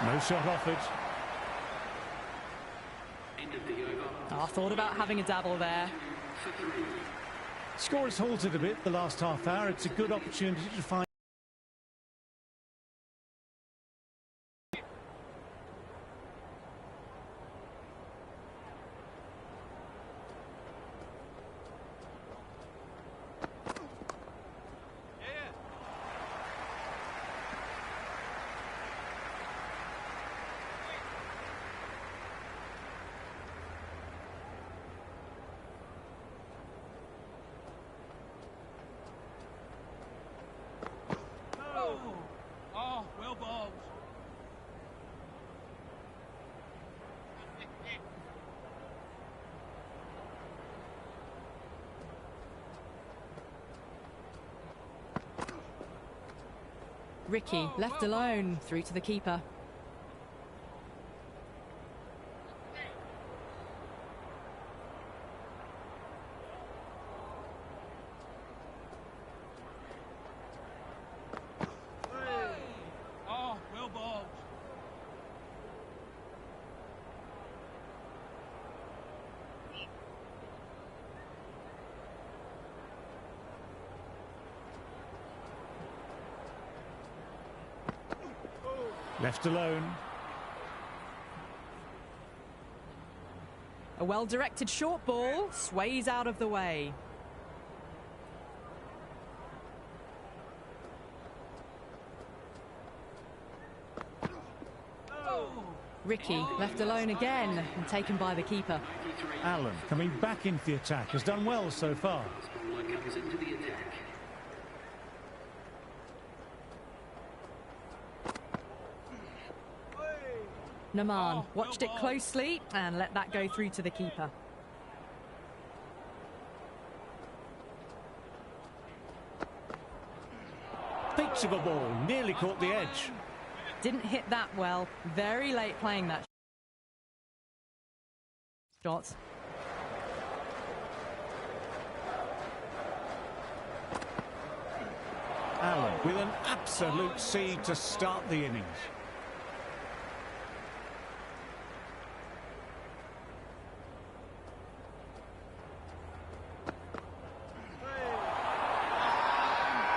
No shot offered. I thought about having a dabble there. Score has halted a bit the last half hour. It's a good opportunity to find. Oh, well bowled. Ricky, left alone, through to the keeper. Oh, well bowled. Left alone. A well-directed short ball sways out of the way. Ricky left alone again and taken by the keeper. Allen coming back into the attack has done well so far. Naman watched it closely and let that go through to the keeper. Peach of a ball, nearly caught the edge. Didn't hit that well. Very late playing that shot. Allen with an absolute seed to start the innings.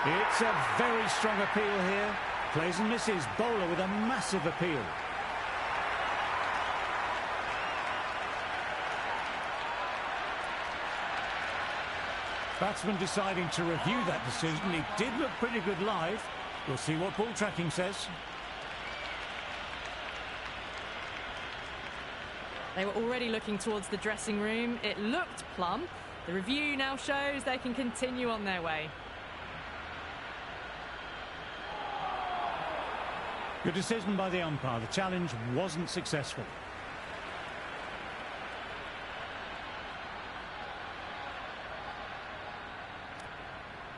It's a very strong appeal here. Plays and misses. Bowler with a massive appeal. Batsman deciding to review that decision. It did look pretty good live. We'll see what ball tracking says. They were already looking towards the dressing room. It looked plumb. The review now shows they can continue on their way. Good decision by the umpire. The challenge wasn't successful.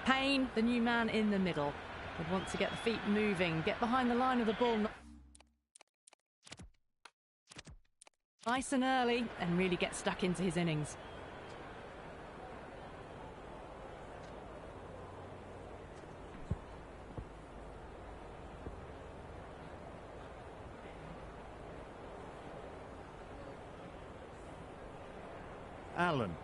Payne, the new man in the middle, would want to get the feet moving, get behind the line of the ball nice and early and really get stuck into his innings. Allen.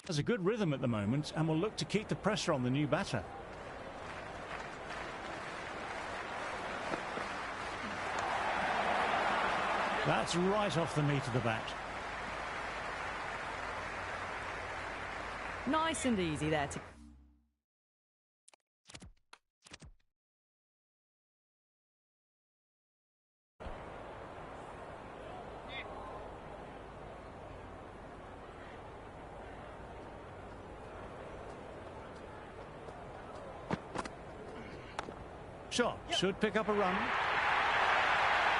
Has a good rhythm at the moment and will look to keep the pressure on the new batter. That's right off the meat of the bat. Nice and easy there to... shot. Should pick up a run.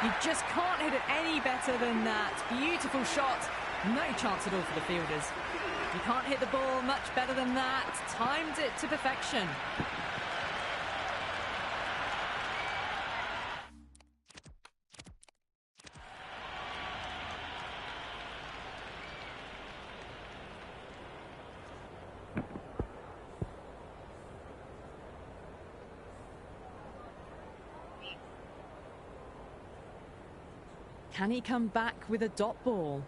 You just can't hit it any better than that. Beautiful shot. No chance at all for the fielders. You can't hit the ball much better than that. Timed it to perfection. Can he come back with a dot ball?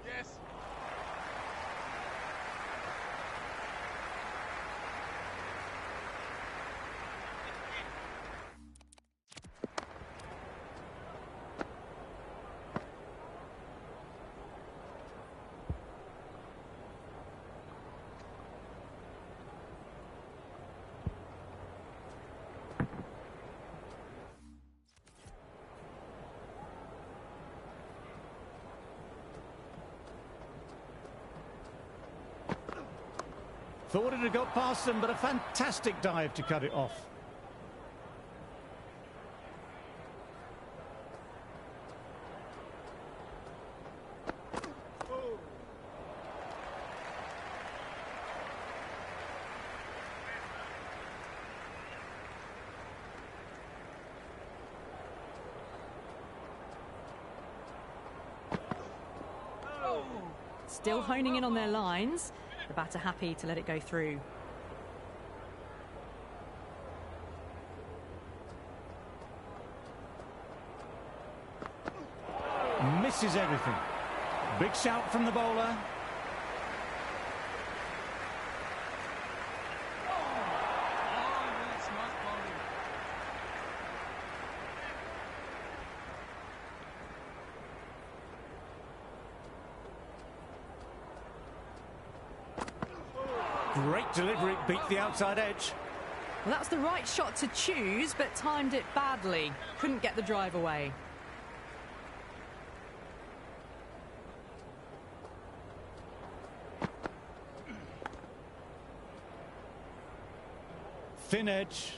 Yes. Thought it had got past them, but a fantastic dive to cut it off. Still honing in on their lines. The batter happy to let it go through. Misses everything. Big shout from the bowler. That's nice bowling. Great delivery, beat the outside edge. Well, that was the right shot to choose, but timed it badly. Couldn't get the drive away. Thin edge.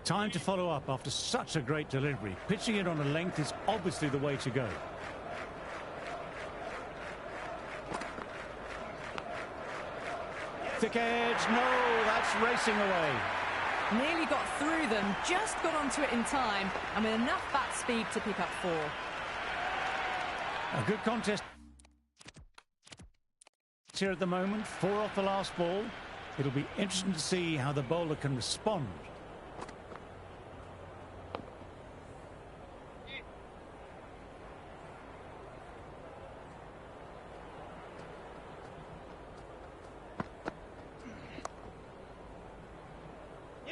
Time to follow up after such a great delivery. Pitching it on a length is obviously the way to go. Thick edge, no, that's racing away. Nearly got through them, just got onto it in time, and with enough bat speed to pick up 4. A good contest here at the moment. 4 off the last ball. It'll be interesting to see how the bowler can respond.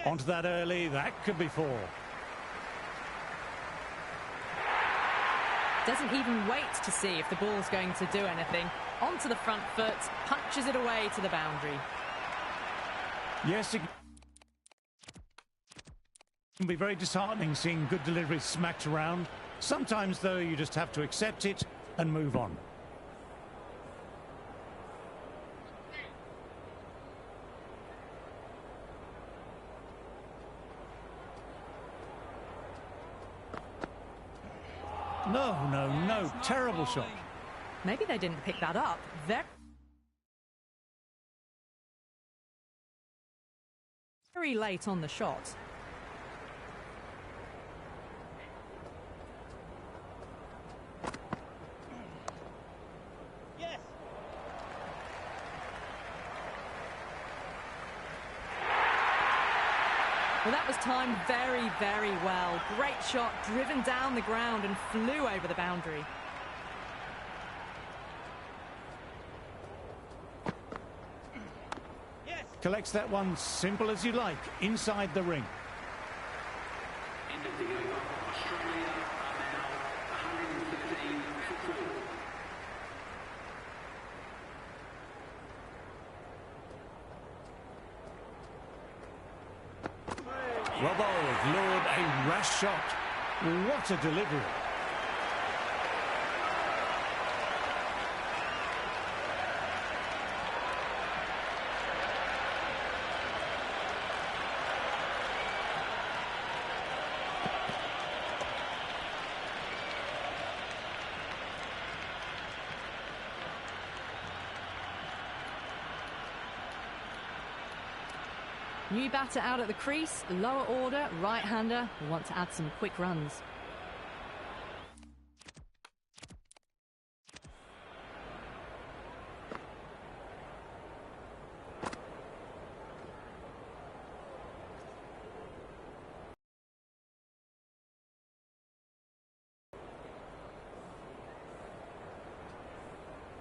Onto that early, that could be 4. Doesn't even wait to see if the ball's going to do anything. Onto the front foot, punches it away to the boundary. Yes, it can be very disheartening seeing good deliveries smacked around. Sometimes, though, you just have to accept it and move on. No, no, no. Terrible shot. Maybe they didn't pick that up. Very late on the shot. Yes. Well, that was timed very, very well. Great shot, driven down the ground and flew over the boundary. Yes. Collects that one simple as you like, inside the ring. End of the over. Australia are now 115 for 4. Well bowled, lured a rash shot. What a delivery. New batter out at the crease, lower order, right-hander will want to add some quick runs.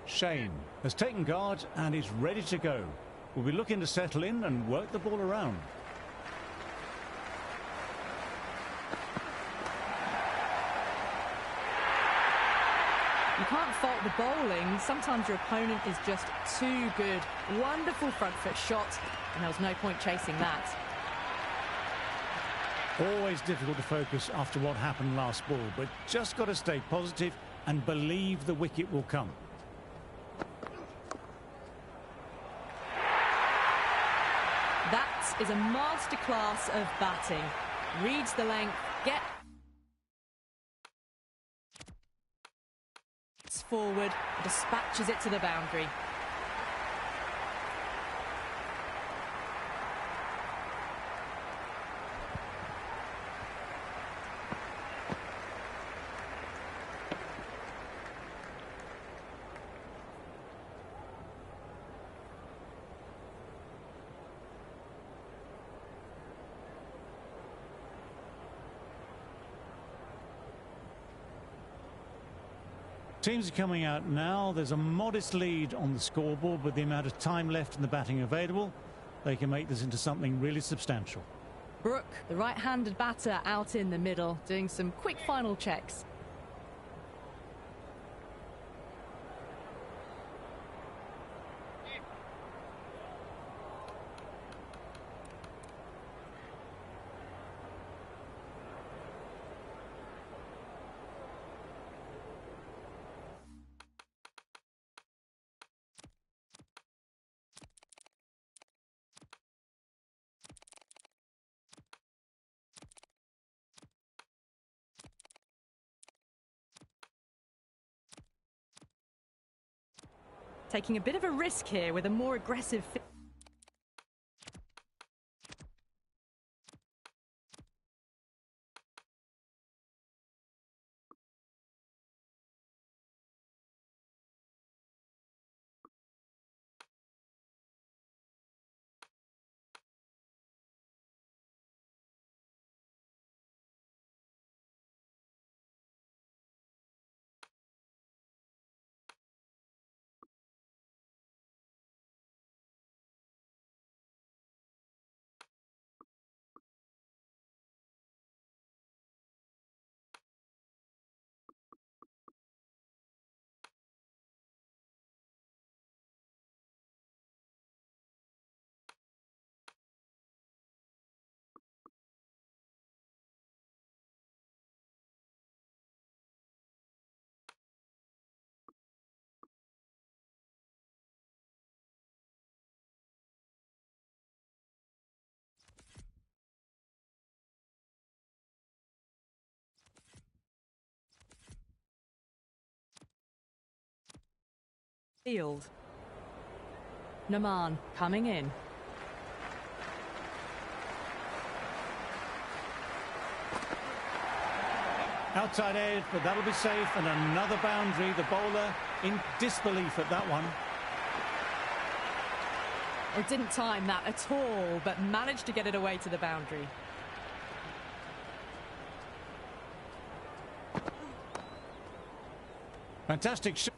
Shane has taken guard and is ready to go. We'll be looking to settle in and work the ball around. You can't fault the bowling. Sometimes your opponent is just too good. Wonderful front foot shot, and there was no point chasing that. Always difficult to focus after what happened last ball, but just got to stay positive and believe the wicket will come. That is a masterclass of batting. Reads the length, gets forward, dispatches it to the boundary. Teams are coming out now. There's a modest lead on the scoreboard, but the amount of time left in the batting available, they can make this into something really substantial. Brooke, the right-handed batter, out in the middle, doing some quick final checks. Taking a bit of a risk here with a more aggressive field. Naman coming in. Outside edge, but that'll be safe, and another boundary. The bowler in disbelief at that one. It didn't time that at all, but managed to get it away to the boundary. Fantastic shot.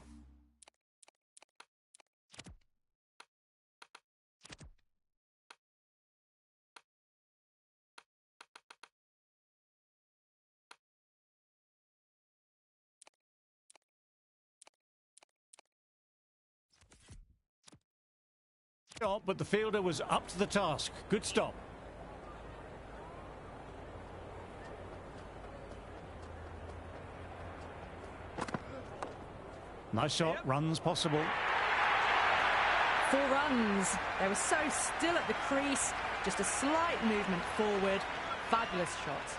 But the fielder was up to the task. Good stop. Nice shot, runs possible. 4 runs. They were so still at the crease, just a slight movement forward. Fabulous shot.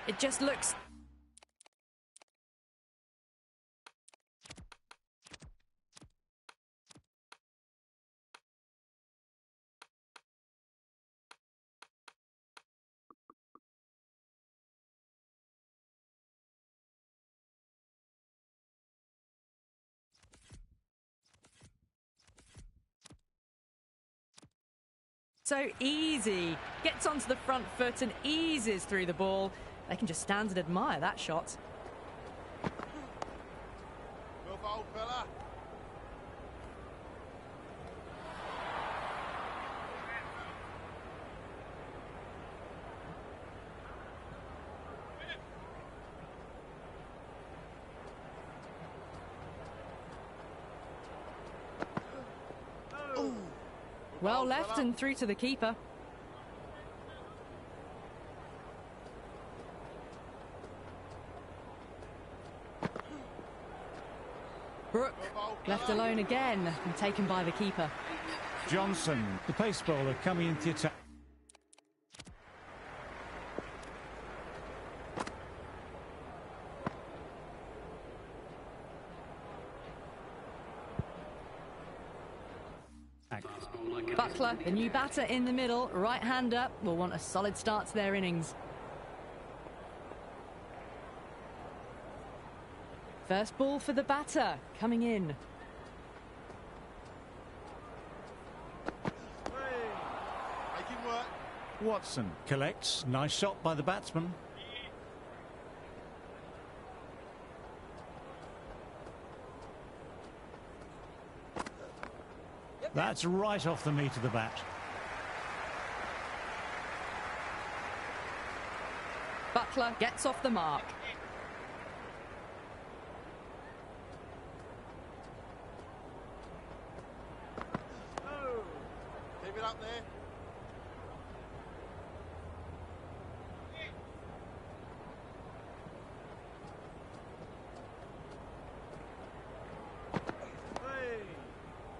It just looks... so easy. Gets onto the front foot and eases through the ball. They can just stand and admire that shot. Well bowled, fella. Well left and through to the keeper. Brook left alone again and taken by the keeper. Johnson, the pace bowler, coming into the attack. Buckler, the new batter in the middle, right-hander, will want a solid start to their innings. First ball for the batter, coming in. Make him work. Watson collects. Nice shot by the batsman. That's right off the meat of the bat. Buckler gets off the mark. Keep it up there.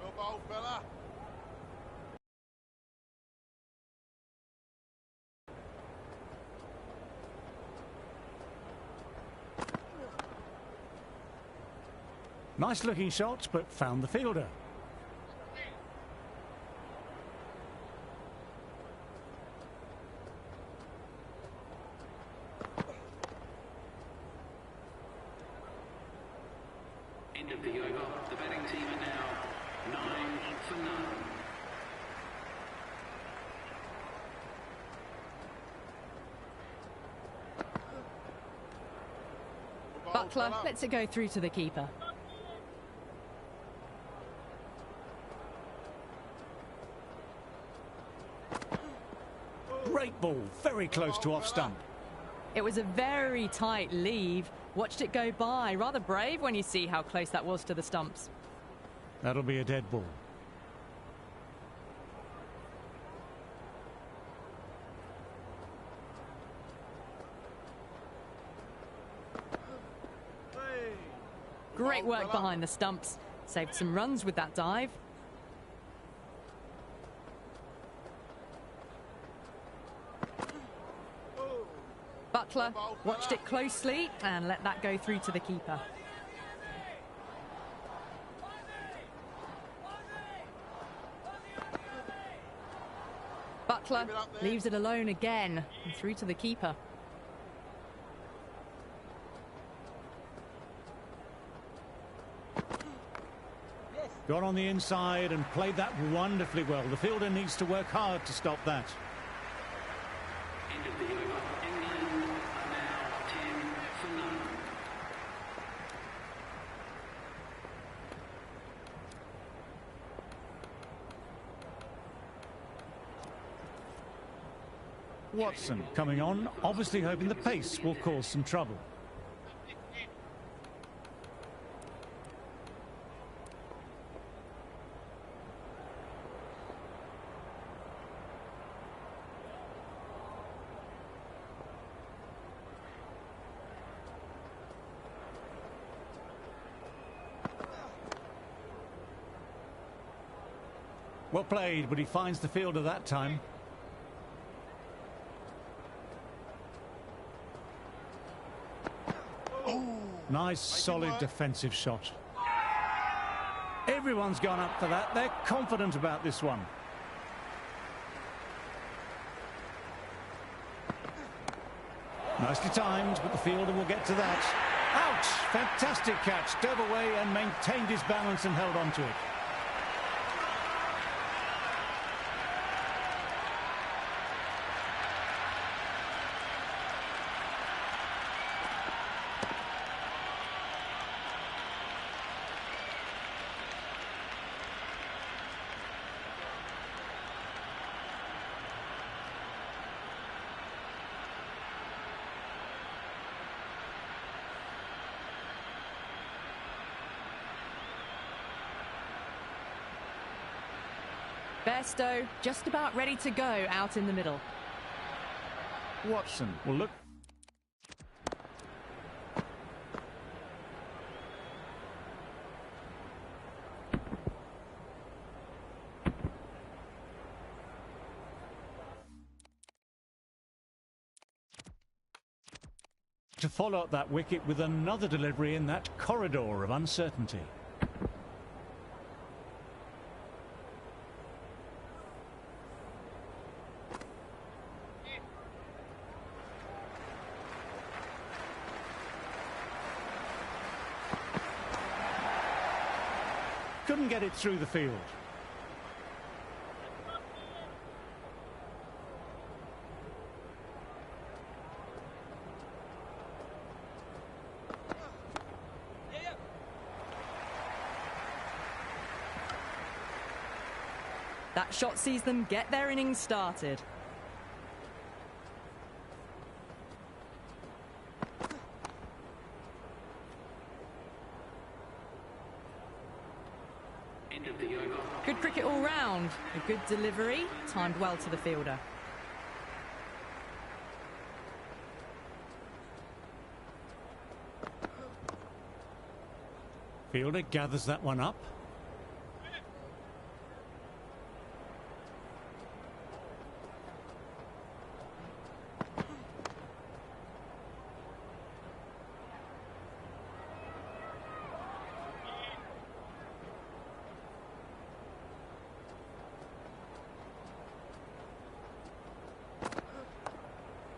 Well bowled, fella. Nice looking shot, but found the fielder. End of the over. The batting team are now 9 for none. Buckler lets it go through to the keeper. Great ball, very close to off stump. It was a very tight leave. Watched it go by. Rather brave when you see how close that was to the stumps. That'll be a dead ball. Great work behind the stumps. Saved some runs with that dive. Buckler watched it closely and let that go through to the keeper. Buckler leaves it alone again and through to the keeper. Got on the inside and played that wonderfully well. The fielder needs to work hard to stop that. End of the over. England are now 10 for none. Watson coming on, obviously hoping the pace will cause some trouble. Well played, but he finds the fielder that time. Nice, solid defensive shot. Everyone's gone up for that. They're confident about this one. Nicely timed, but the fielder will get to that. Ouch! Fantastic catch. Dove away and maintained his balance and held on to it. Bairstow just about ready to go out in the middle. Watson will look. To follow up that wicket with another delivery in that corridor of uncertainty. Couldn't get it through the field. That shot sees them get their innings started. Good cricket all round. A good delivery, timed well to the fielder. Fielder gathers that one up.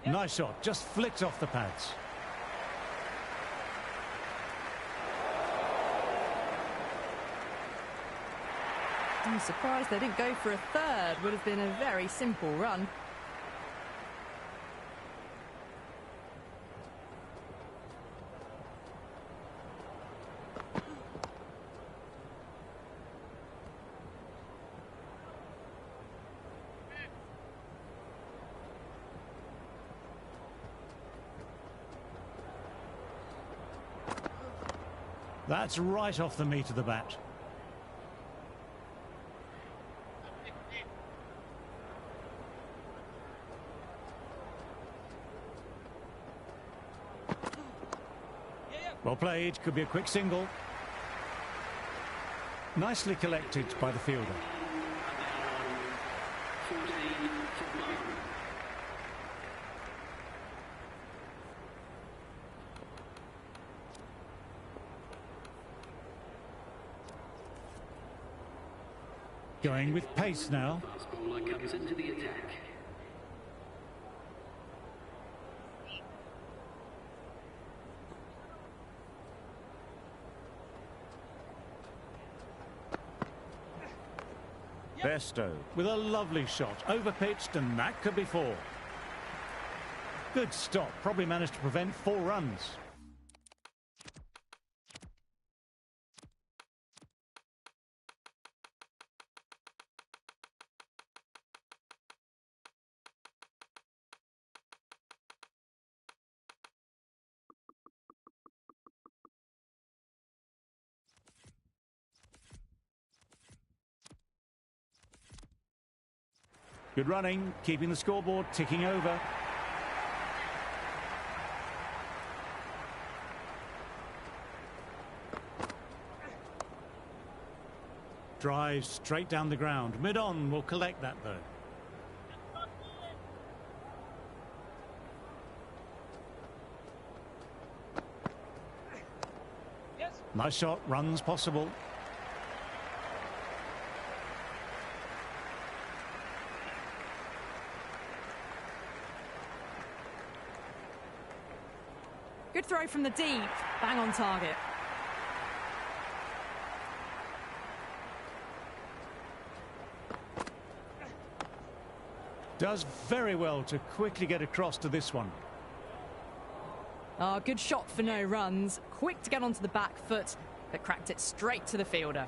Nice shot, just flicked off the pads. I'm surprised they didn't go for a third. Would have been a very simple run. That's right off the meat of the bat. Well played, could be a quick single. Nicely collected by the fielder. Going with pace now. Fast bowler comes into the attack. Bairstow with a lovely shot, overpitched, and that could be four. Good stop, probably managed to prevent 4 runs. Good running, keeping the scoreboard ticking over. Drives straight down the ground. Mid-on will collect that though. Nice shot, runs possible. Good throw from the deep, bang on target. Does very well to quickly get across to this one. Oh, good shot for no runs. Quick to get onto the back foot, but cracked it straight to the fielder.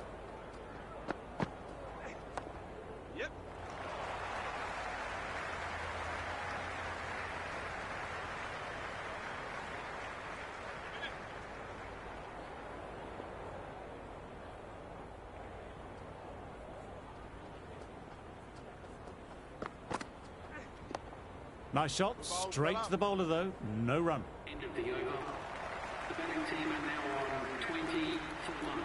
Yep. Nice shot, straight to the bowler though, no run. End of the over. The batting team are now on 20 for 1.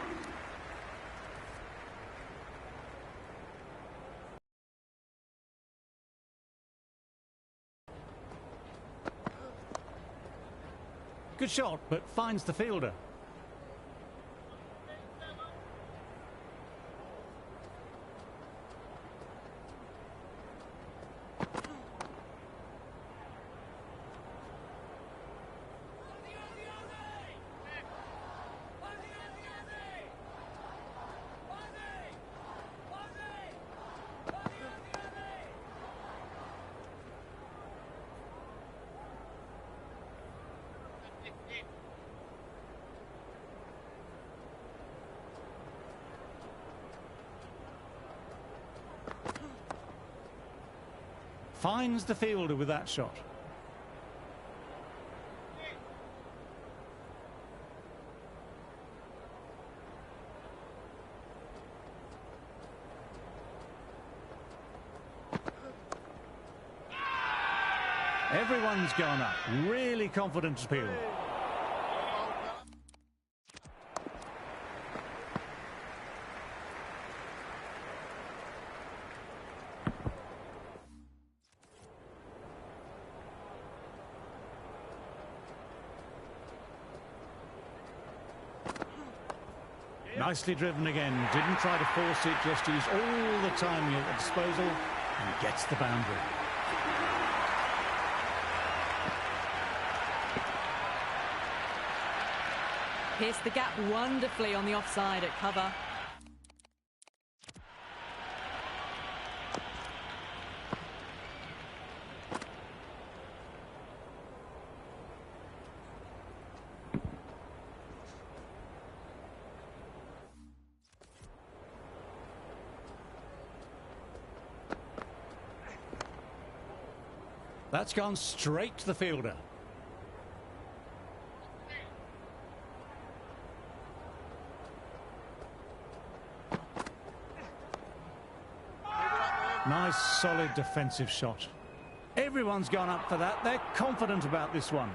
Good shot, but finds the fielder. Finds the fielder with that shot. Everyone's gone up. Really confident appeal. Nicely driven again, didn't try to force it, just used all the timing at disposal and gets the boundary. Pierced the gap wonderfully on the offside at cover. That's gone straight to the fielder. Nice, solid defensive shot. Everyone's gone up for that. They're confident about this one.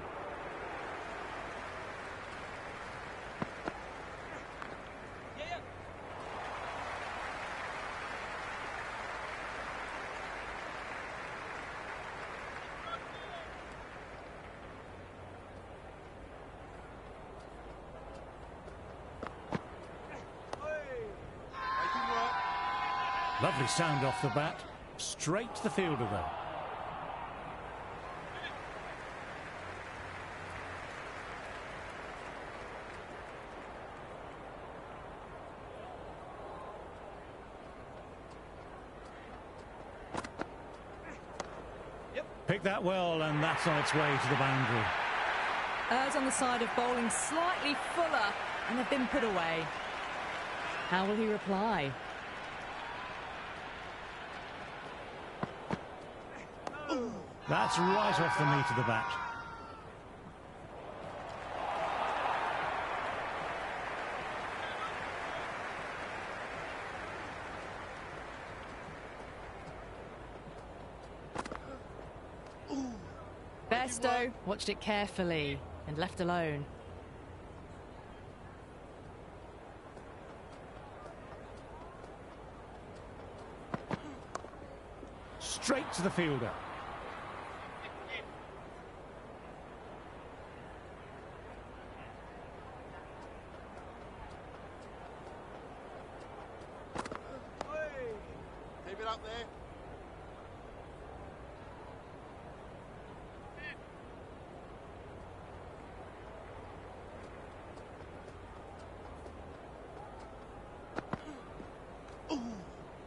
Lovely sound off the bat. Straight to the fielder though. Picked that well, and that's on its way to the boundary. Errs on the side of bowling slightly fuller, and have been put away. How will he reply? That's right off the meat of the bat. Bairstow watched it carefully and left alone. Straight to the fielder. Keep it up there.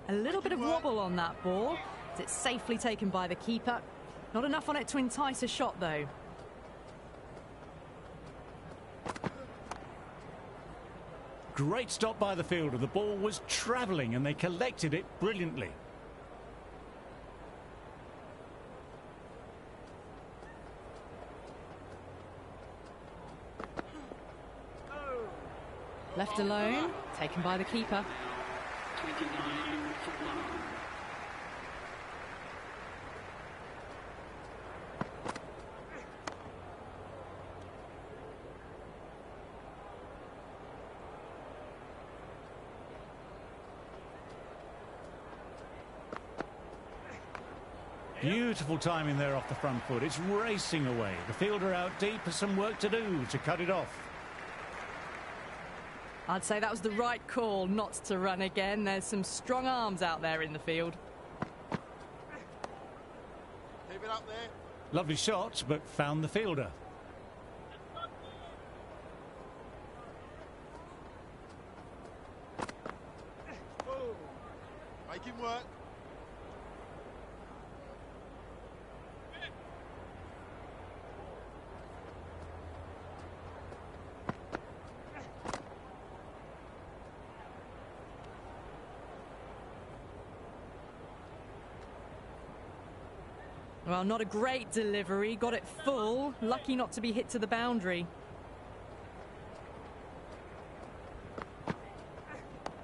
A little bit of wobble on that ball, as it's safely taken by the keeper. Not enough on it to entice a shot, though. Great stop by the fielder. The ball was travelling and they collected it brilliantly. Left alone, taken by the keeper. 29 for 1. Beautiful timing there off the front foot. It's racing away. The fielder out deep has some work to do to cut it off. I'd say that was the right call not to run again. There's some strong arms out there in the field. Keep it up there. Lovely shot, but found the fielder. Make him work. Well, not a great delivery. Got it full. Lucky not to be hit to the boundary.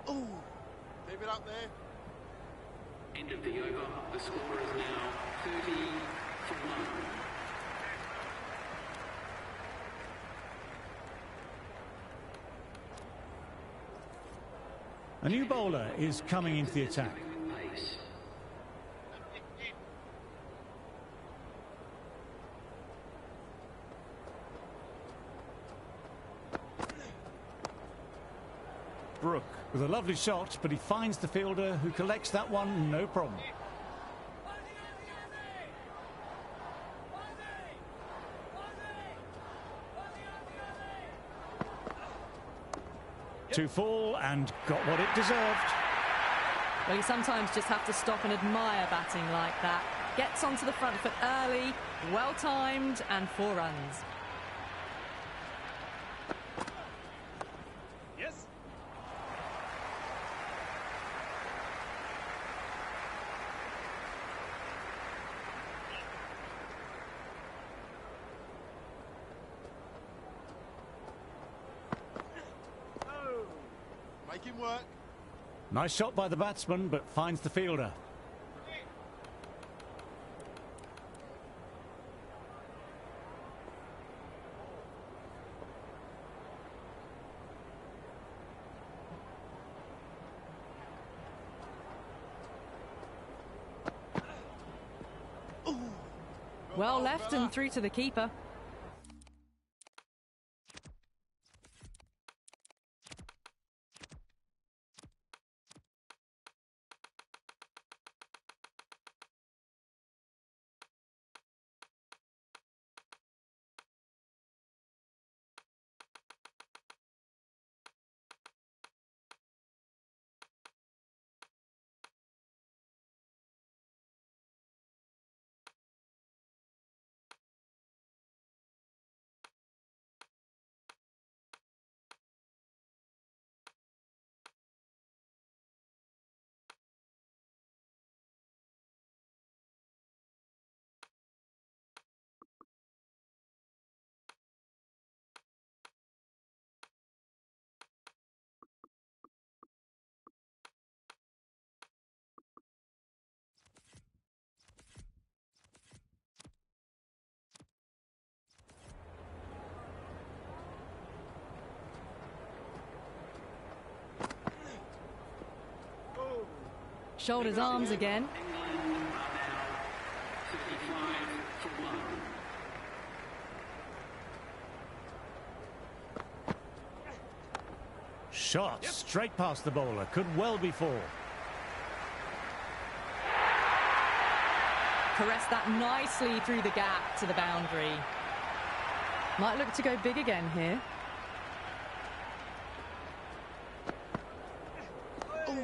Oh, keep it up there. End of the over. The score is now 30 for 1. A new bowler is coming into the attack. Pace. Brook with a lovely shot, but he finds the fielder who collects that one, no problem. To fall and got what it deserved. Well, you sometimes just have to stop and admire batting like that. Gets onto the front foot early, well timed, and 4 runs. Yes. Make him work. Nice shot by the batsman, but finds the fielder. Well left and through to the keeper. Shoulders, arms again. England are now 35 for 1. Shot straight past the bowler. Could well be 4. caressed that nicely through the gap to the boundary. Might look to go big again here. Good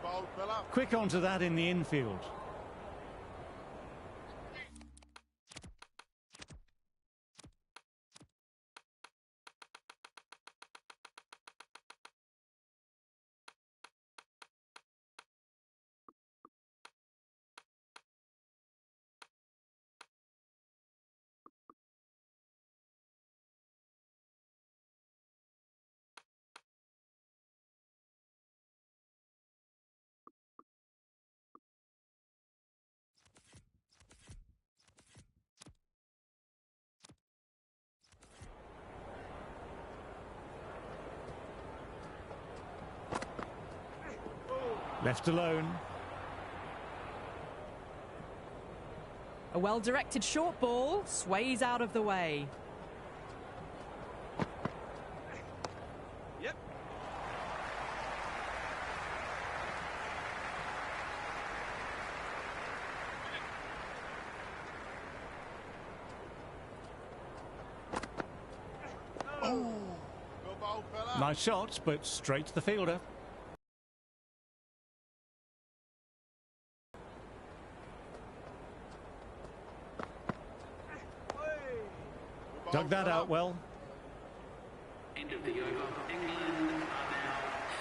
bowl, fella. Quick onto that in the infield. Left alone. A well-directed short ball sways out of the way. Yep. Good bowl, fella. Nice shots, but straight to the fielder. Dug that out well. End of the over. England are now...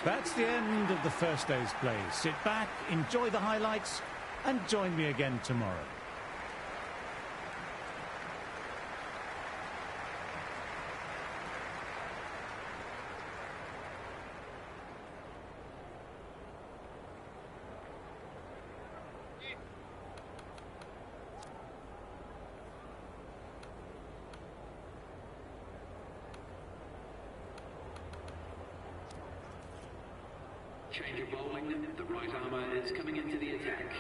That's the end of the first day's play. Sit back, enjoy the highlights, and join me again tomorrow. Change of bowling. The right armour is coming into the attack.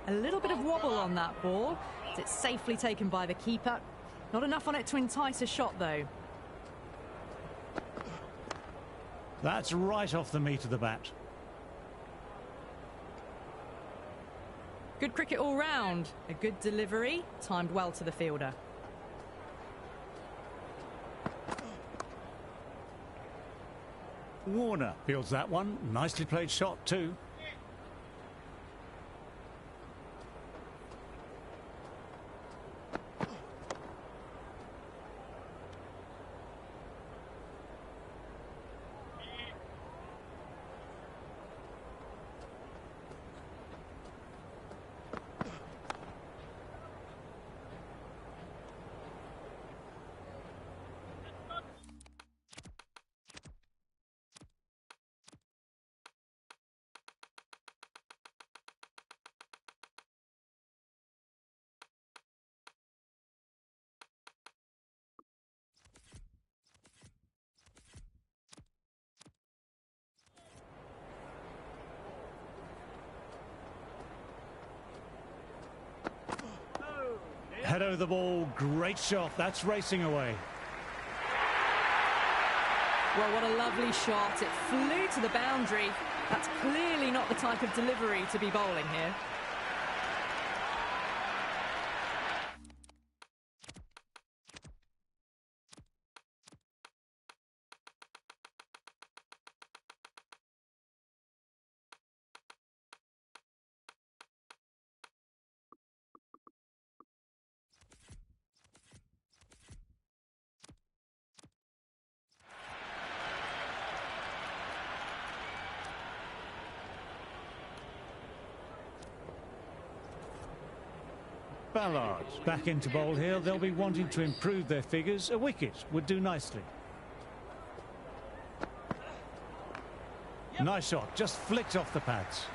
A little bit of wobble on that ball. It's safely taken by the keeper. Not enough on it to entice a shot, though. That's right off the meat of the bat. Good cricket all round. A good delivery, timed well to the fielder. Warner fields that one. Nicely played shot too. Head over the ball, great shot. That's racing away. Well, what a lovely shot. It flew to the boundary. That's clearly not the type of delivery to be bowling here. Ballard back into bowl here. They'll be wanting to improve their figures. A wicket would do nicely. Nice shot, just flicked off the pads.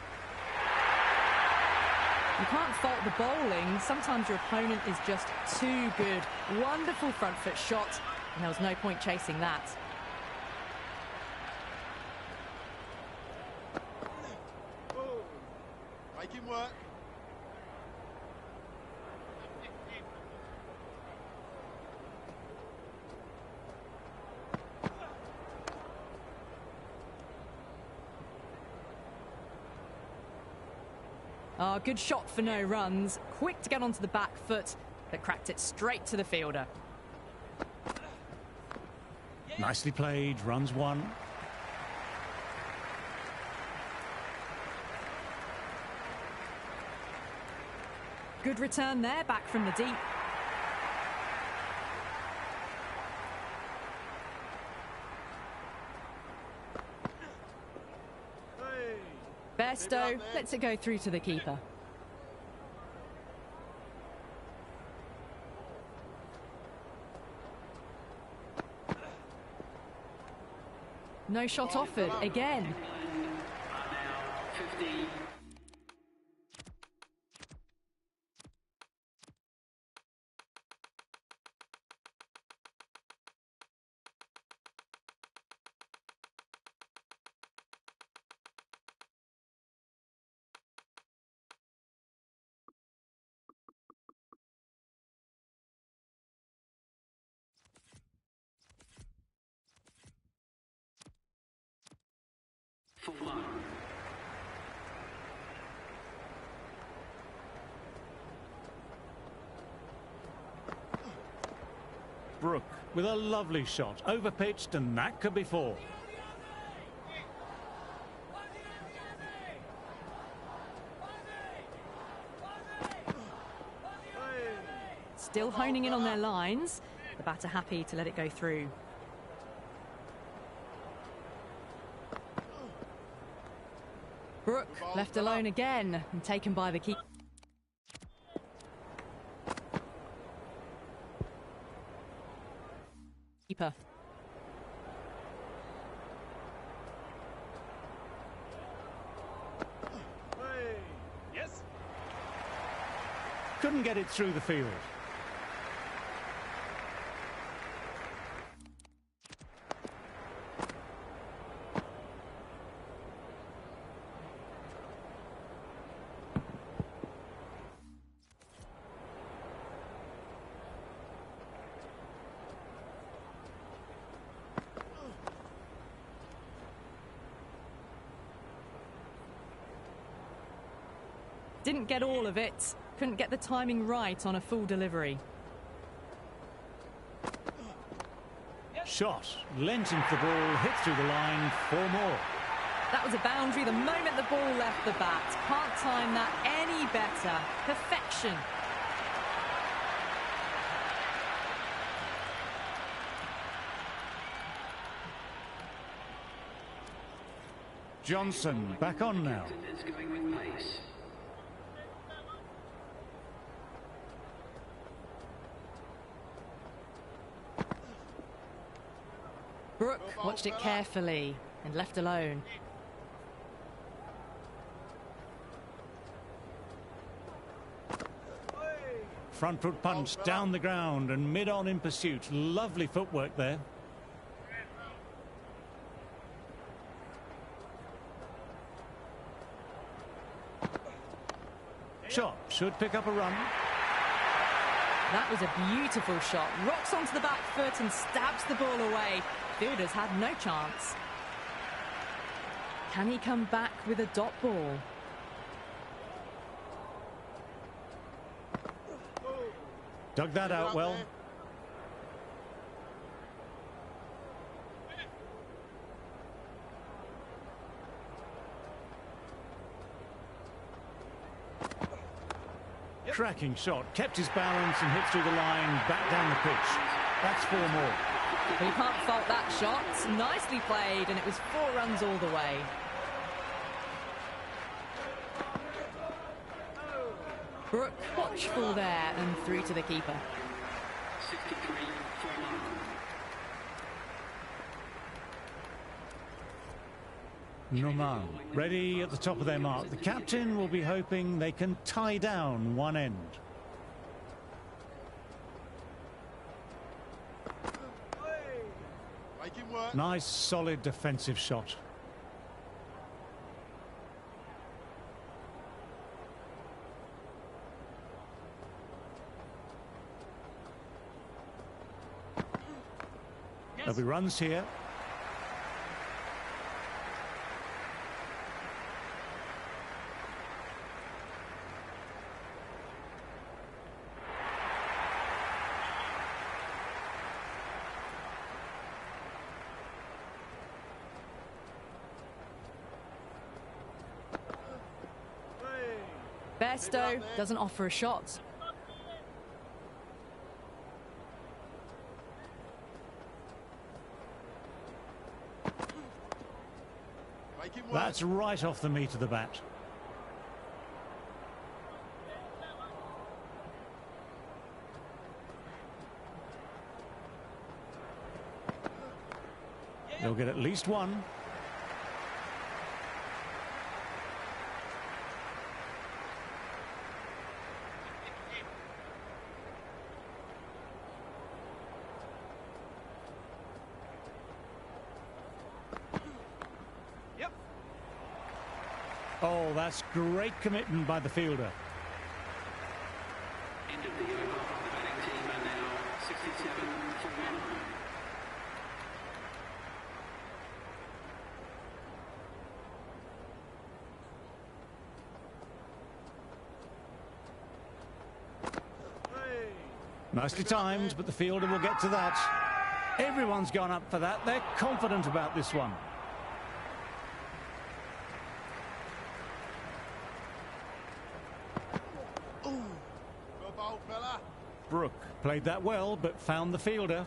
You can't fault the bowling. Sometimes your opponent is just too good. Wonderful front foot shot, and there was no point chasing that. Make Oh, good shot for no runs. Quick to get onto the back foot, but cracked it straight to the fielder. Nicely played, runs one. Good return there, back from the deep. Bairstow lets it go through to the keeper. No shot offered again. Brooke with a lovely shot, overpitched, and that could be four. Still honing in on their lines. The batter happy to let it go through. Brooke left alone again and taken by the keeper. Yes. Couldn't get it through the field. Didn't get all of it. Couldn't get the timing right on a full delivery. Shot, lent into the ball, hit through the line, four more. That was a boundary the moment the ball left the bat. Can't time that any better. Perfection. Johnson back on now. Brooke watched it carefully and left alone. Front foot punch down the ground and mid-on in pursuit. Lovely footwork there. Shot should pick up a run. That was a beautiful shot. Rocks onto the back foot and stabs the ball away. Fielders had no chance. Can he come back with a dot ball? Dug that out well. Cracking shot, kept his balance and hit through the line, back down the pitch. That's four more. But you can't fault that shot. Nicely played, and it was 4 runs all the way. Brooke watchful there and through to the keeper. 63 for 1. Numan ready at the top of their mark. The captain will be hoping they can tie down one end. Make him work. Nice, solid defensive shot. There'll be runs here. Besto doesn't offer a shot. Make him work. That's right off the meat of the bat. They'll get at least one. Yep. Oh, that's great commitment by the fielder. End of the over. The batting team are now 67 for 1. Nicely timed, but the fielder will get to that. Everyone's gone up for that. They're confident about this one. Well bowled, fella. Brooke played that well, but found the fielder.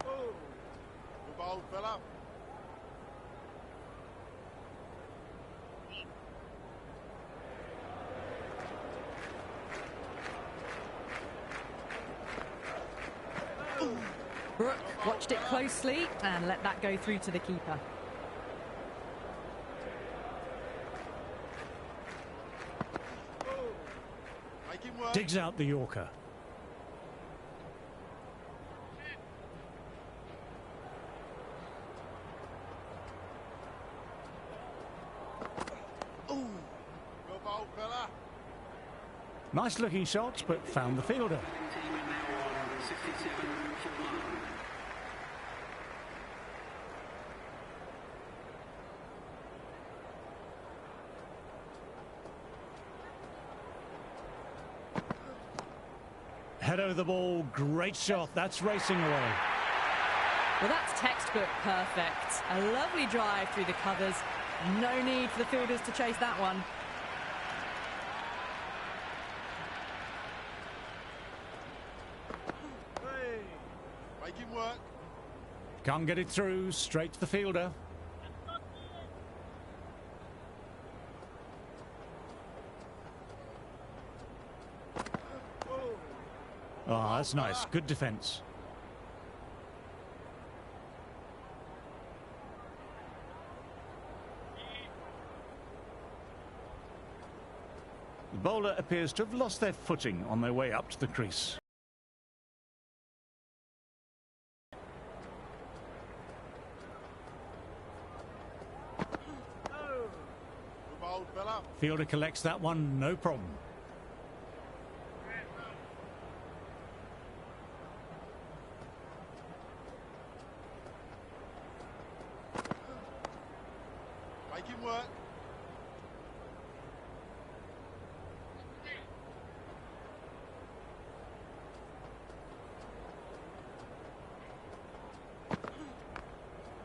Well bowled, fella. Brooke watched it closely and let that go through to the keeper. Make him work. Digs out the Yorker. Well bowled, fella. Nice looking shot, but found the fielder. Batting team are now on 67 for 1. Head over the ball, great shot. That's racing away. Well, that's textbook perfect. A lovely drive through the covers. No need for the fielders to chase that one. Make him work. Can't get it through, straight to the fielder. Oh, that's nice. Good defence. The bowler appears to have lost their footing on their way up to the crease. Well bowled, fella. Fielder collects that one, no problem. Make him work.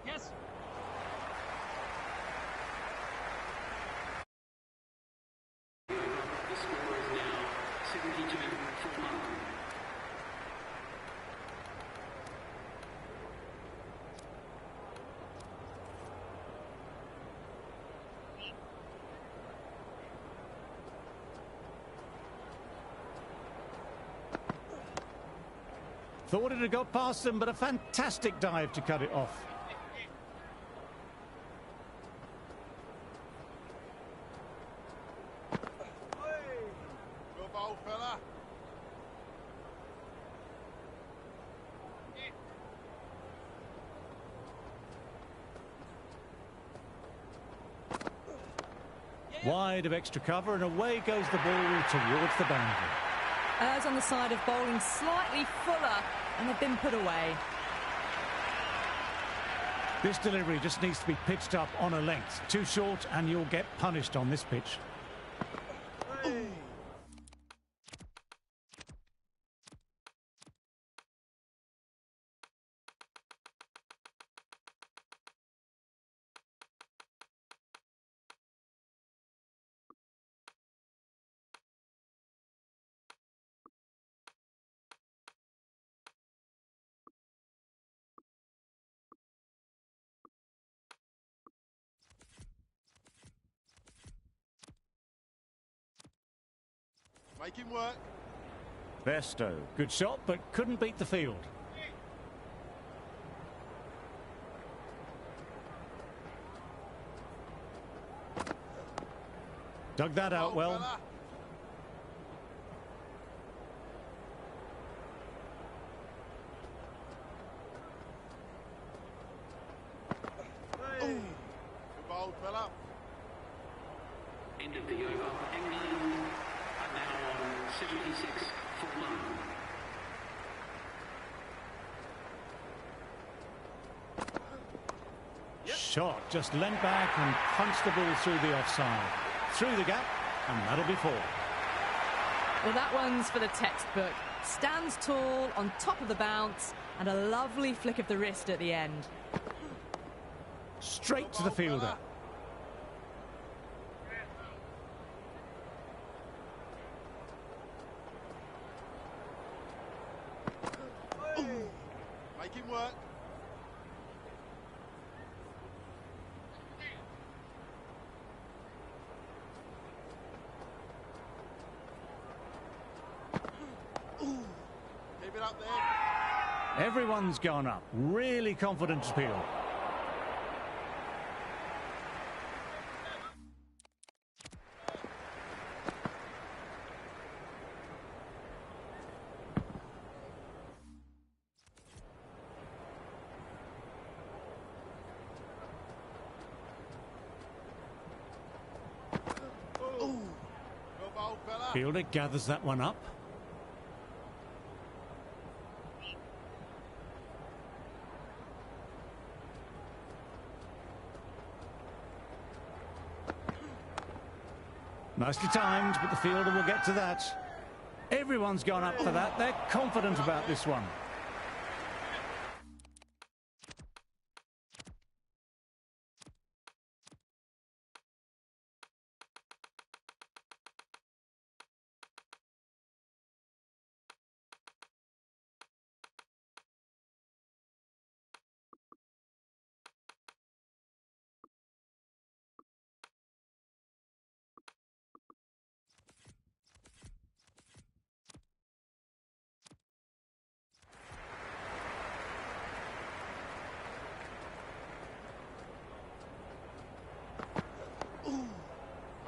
Yes. The score is now 72 for 1. Thought it had got past them, but a fantastic dive to cut it off. Well bowled, fella. Wide of extra cover, and away goes the ball towards the boundary. As on the side of bowling, slightly fuller, and they've been put away. This delivery just needs to be pitched up on a length. Too short, and you'll get punished on this pitch. Make him work. Besto, good shot, but couldn't beat the field. Dug that out well. Fella. Hey. Good ball, fella. End of the over. England are now on 76 for 1. Shot, just leant back and punched the ball through the offside. Through the gap, and that'll be 4. Well, that one's for the textbook. Stands tall, on top of the bounce, and a lovely flick of the wrist at the end. Straight to the fielder. Make him work. Keep it up there. Everyone's gone up. Really confident appeal. Good ball, fella. Fielder gathers that one up. Nicely timed, but the fielder will get to that. Everyone's gone up for that. They're confident about this one.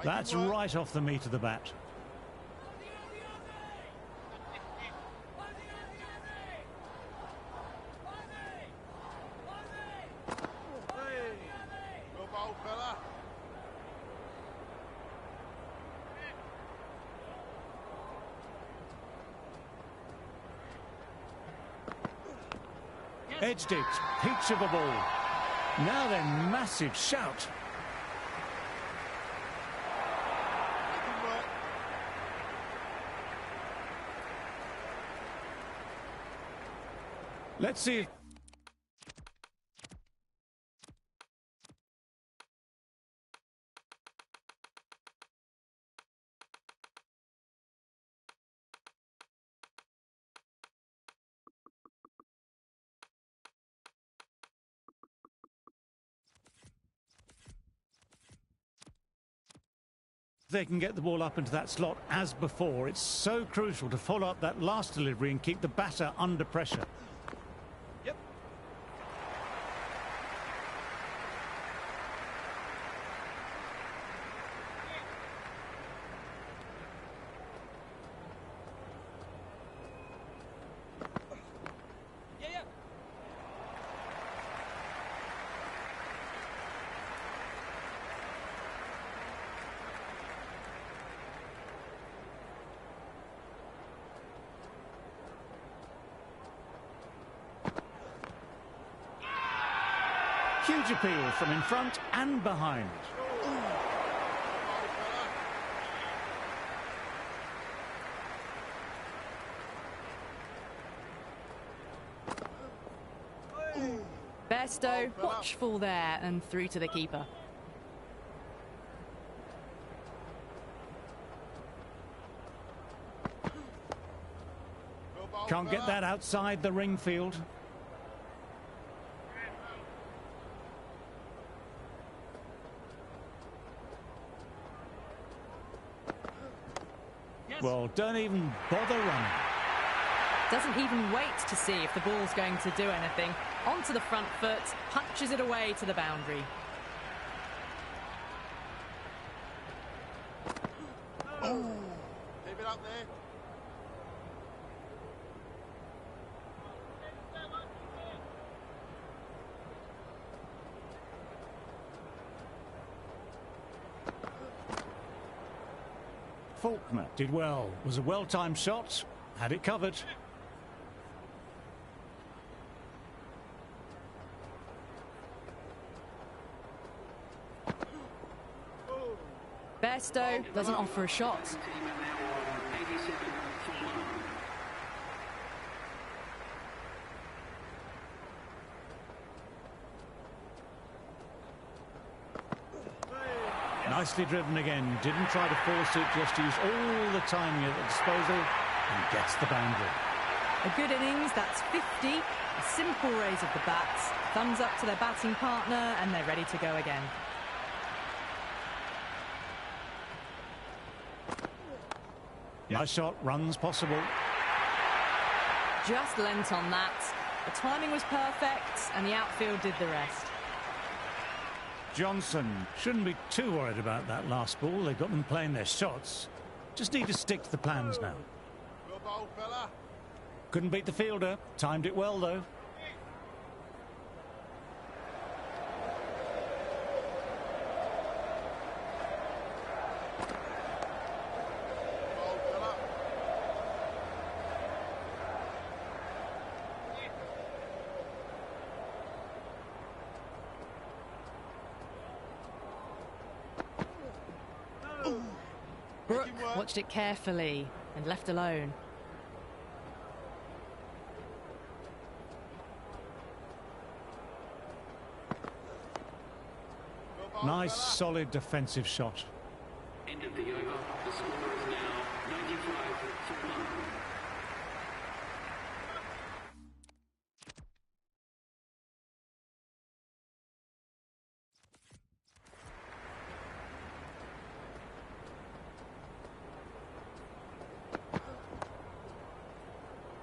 That's right off the meat of the bat. Good ball, fella. Edged it. Peach of a ball. Now then, massive shout. Make him work. Let's see if... they can get the ball up into that slot as before. It's so crucial to follow up that last delivery and keep the batter under pressure. Yep. Yeah. Huge appeal from in front and behind. Besto, watchful there and through to the keeper. Can't get that outside the ring field. Well, don't even bother running. Doesn't even wait to see if the ball's going to do anything. Onto the front foot, punches it away to the boundary. Oh, keep it up there. Faulkner did well. Was a well-timed shot. Had it covered. Bairstow doesn't offer a shot. Team are now on 87 for one. Nicely driven again. Didn't try to force it, just used all the timing at the disposal and gets the boundary. A good innings, that's 50. A simple raise of the bats. Thumbs up to their batting partner and they're ready to go again. Nice shot, runs possible. Just lent on that. The timing was perfect and the outfield did the rest. Johnson shouldn't be too worried about that last ball. They've got them playing their shots. Just need to stick to the plans now. Well bowled, fella. Couldn't beat the fielder. Timed it well, though. Bowled, fella. Brooke watched it carefully and left alone. Well bowled, Nice, fella. solid defensive shot. End of the over. The score is now 95 for one.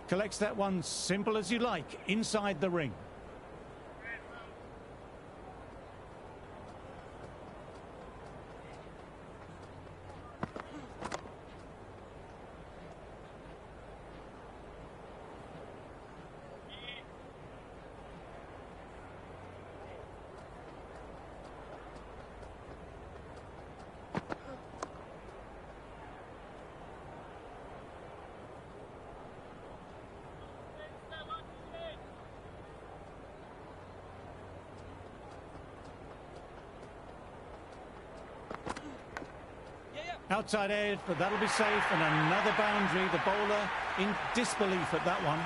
Collects that one simple as you like, inside the ring. Outside edge, but that'll be safe, and another boundary. The bowler in disbelief at that one.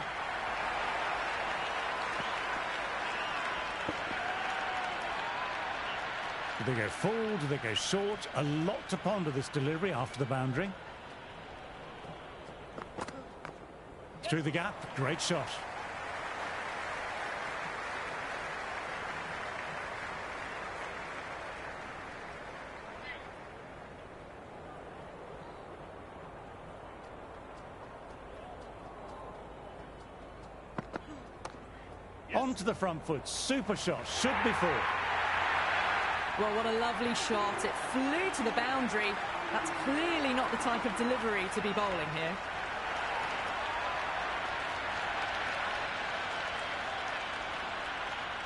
Do they go full? Do they go short? A lot to ponder this delivery after the boundary. Through the gap, great shot. Onto the front foot, super shot, should be full. Well, what a lovely shot. It flew to the boundary. That's clearly not the type of delivery to be bowling here.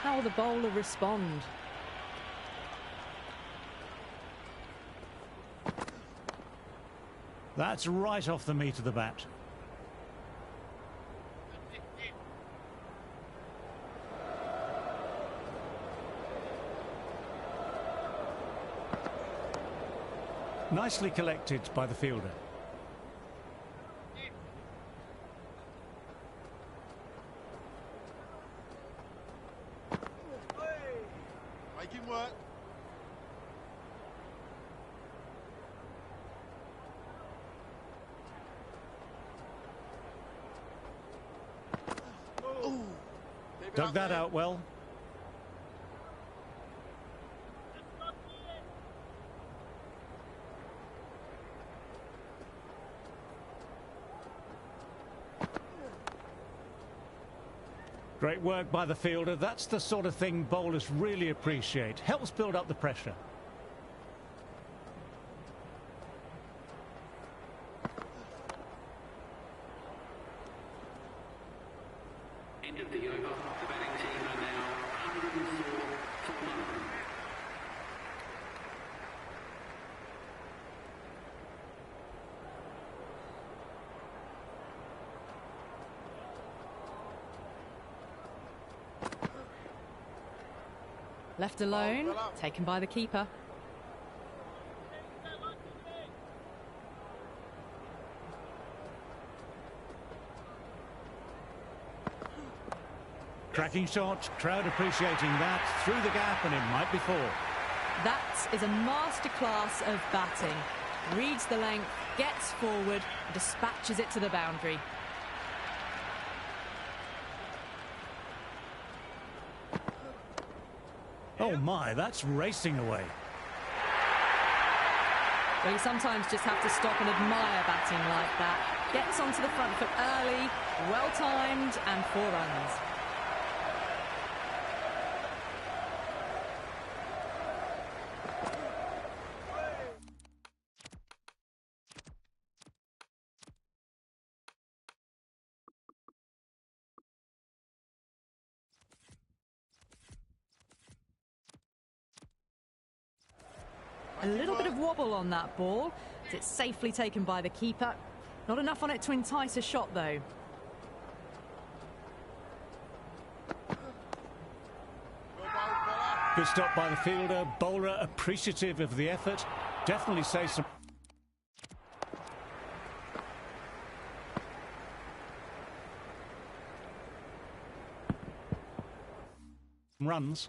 How will the bowler respond? That's right off the meat of the bat. Nicely collected by the fielder. Make him work. Ooh. Keep it Dug up that there. out well. Great work by the fielder. That's the sort of thing bowlers really appreciate. Helps build up the pressure. End of the over. The batting team are now 104 for London. Left alone, taken by the keeper. Cracking shot, crowd appreciating that, through the gap, and it might be four. That is a masterclass of batting. Reads the length, gets forward, dispatches it to the boundary. Oh my, that's racing away. Well, you sometimes just have to stop and admire batting like that. Gets onto the front foot early, well-timed, and 4 runs. A little bit of wobble on that ball. It's safely taken by the keeper. Not enough on it to entice a shot, though. Good stop by the fielder. Bowler appreciative of the effort. Definitely say some... runs.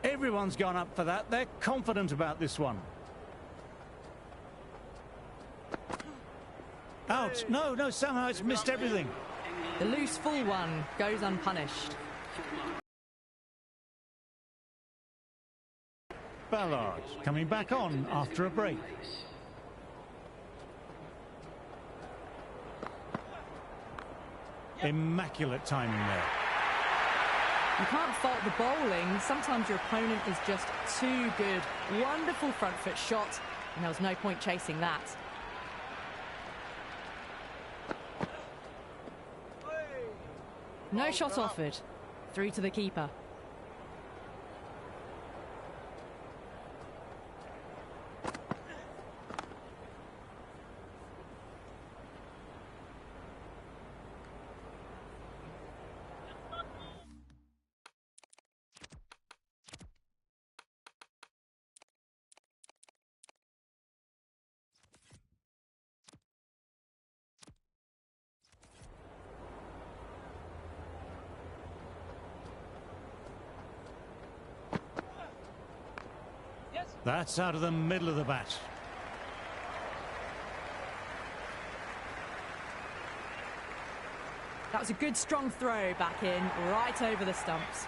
Everyone's gone up for that. They're confident about this one. Out. No, somehow it's missed everything. The loose full one goes unpunished. Ballard coming back on after a break. Immaculate timing there. You can't fault the bowling. Sometimes your opponent is just too good. Wonderful front foot shot, and there was no point chasing that. No shot offered. Through to the keeper. That's out of the middle of the bat. That was a good strong throw back in, right over the stumps.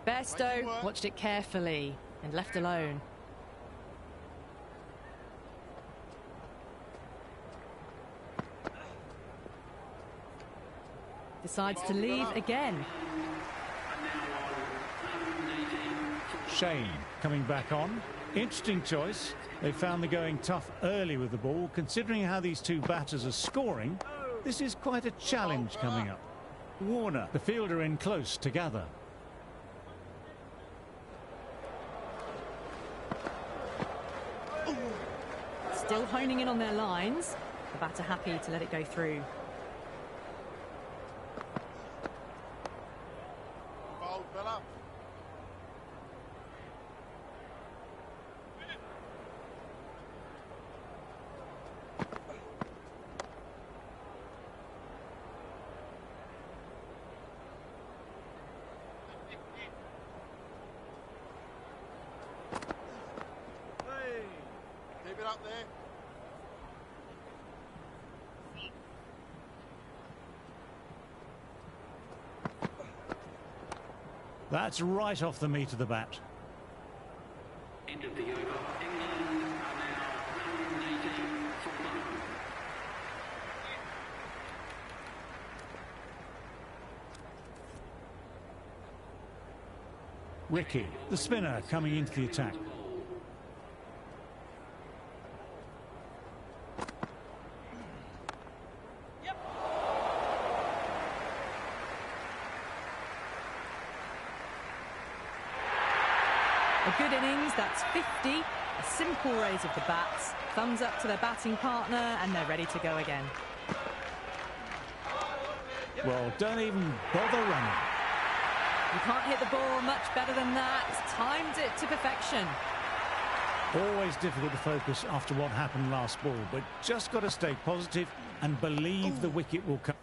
Bairstow watched it carefully and left alone. Decides to leave again. Shane coming back on. Interesting choice. They found the going tough early with the ball. Considering how these two batters are scoring, this is quite a challenge coming up. Warner, the fielder, in close to gather. Still honing in on their lines. The batter happy to let it go through. Keep it up there. That's right off the meat of the bat. Ricky, the spinner, coming into the attack. A good innings, that's 50. A simple raise of the bats. Thumbs up to their batting partner, and they're ready to go again. Well, don't even bother running. You can't hit the ball much better than that. Timed it to perfection. Always difficult to focus after what happened last ball, but just got to stay positive and believe the wicket will come.